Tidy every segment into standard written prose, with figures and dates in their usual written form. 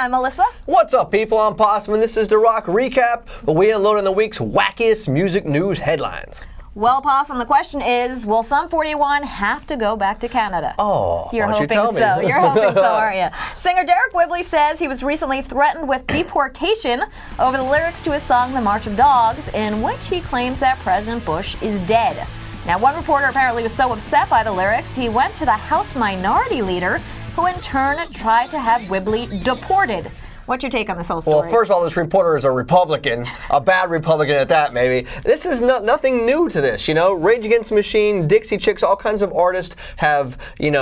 I'm Melissa. What's up, people? I'm Possum, and this is the Rock Recap, where we unload on the week's wackiest music news headlines. Well, Possum, the question is, will Sum 41 have to go back to Canada? Oh, You're why don't hoping you tell me? so. You're hoping so, aren't you? Singer Derek Whibley says he was recently threatened with deportation over the lyrics to his song The March of Dogs, in which he claims that President Bush is dead. Now, one reporter apparently was so upset by the lyrics, he went to the House Minority Leader, who in turn tried to have Whibley deported. What's your take on this whole story? Well, first of all, this reporter is a Republican, a bad Republican at that, maybe. This is nothing new to this, you know. Rage Against the Machine, Dixie Chicks, all kinds of artists have,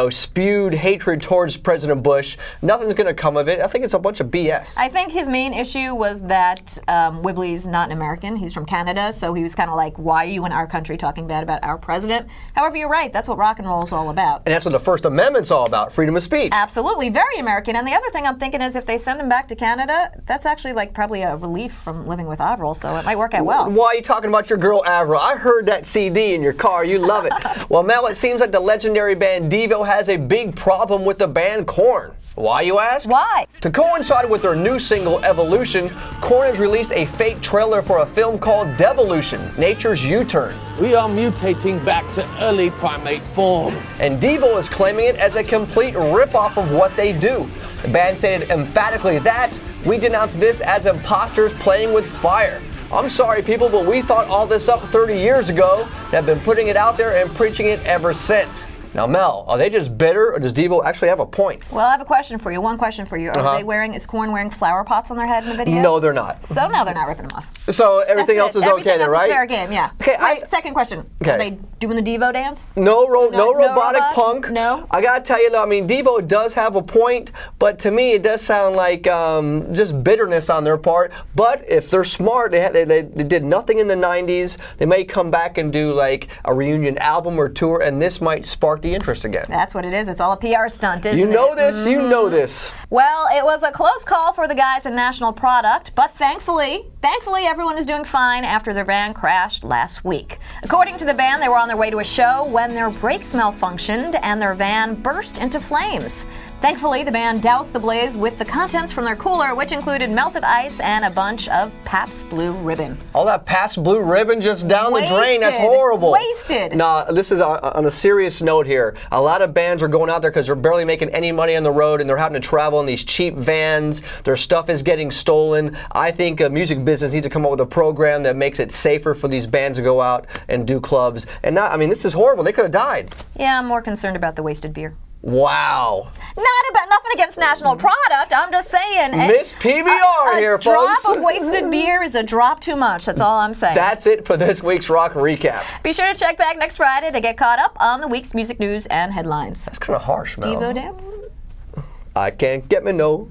spewed hatred towards President Bush. Nothing's going to come of it. I think it's a bunch of BS. I think his main issue was that Whibley's not an American. He's from Canada, so he was kind of like, why are you in our country talking bad about our president? However, you're right. That's what rock and roll is all about. And that's what the First Amendment's all about, freedom of speech. Absolutely. Very American. And the other thing I'm thinking is if they send him back to Canada, that's actually probably a relief from living with Avril, so it might work out well. Why are you talking about your girl Avril? I heard that CD in your car. You love it. Well, Mel, it seems like the legendary band Devo has a big problem with the band Korn. Why, you ask? Why? To coincide with their new single, Evolution, Korn has released a fake trailer for a film called Devolution, Nature's U-Turn. We are mutating back to early primate forms. And Devo is claiming it as a complete rip-off of what they do. The band stated emphatically that, "We denounce this as imposters playing with fire. I'm sorry, people, but we thought all this up 30 years ago and have been putting it out there and preaching it ever since." Now, Mel, are they just bitter, or does Devo actually have a point? Well, I have a question for you. One question for you. Is Korn wearing flower pots on their head in the video? No, they're not. So now they're not ripping them off. So everything else is okay then, right? Everything else is fair game, yeah. Okay, Wait, second question. Okay. Are they doing the Devo dance? No robotic robot? punk. No? I gotta tell you though, Devo does have a point, but to me it does sound like just bitterness on their part. But if they're smart, they did nothing in the 90s, they may come back and do like a reunion album or tour, and this might spark the interest again. That's what it is. It's all a PR stunt, isn't it? You know this, you know this. Well, it was a close call for the guys at National Product, but thankfully everyone is doing fine after their van crashed last week. According to the band, they were on their way to a show when their brakes malfunctioned and their van burst into flames. Thankfully, the band doused the blaze with the contents from their cooler, which included melted ice and a bunch of Pabst Blue Ribbon. All that Pabst Blue Ribbon just down the drain, that's horrible. Wasted. Nah, this is on a serious note here. A lot of bands are going out there because they're barely making any money on the road and they're having to travel in these cheap vans. Their stuff is getting stolen. I think music business needs to come up with a program that makes it safer for these bands to go out and do clubs. And this is horrible. They could have died. Yeah, I'm more concerned about the wasted beer. Wow. Nothing against National Product. I'm just saying. Miss PBR here, folks. A drop of wasted beer is a drop too much. That's all I'm saying. That's it for this week's Rock Recap. Be sure to check back next Friday to get caught up on the week's music news and headlines. That's kind of harsh, Mel. Devo dance? I can't get me no.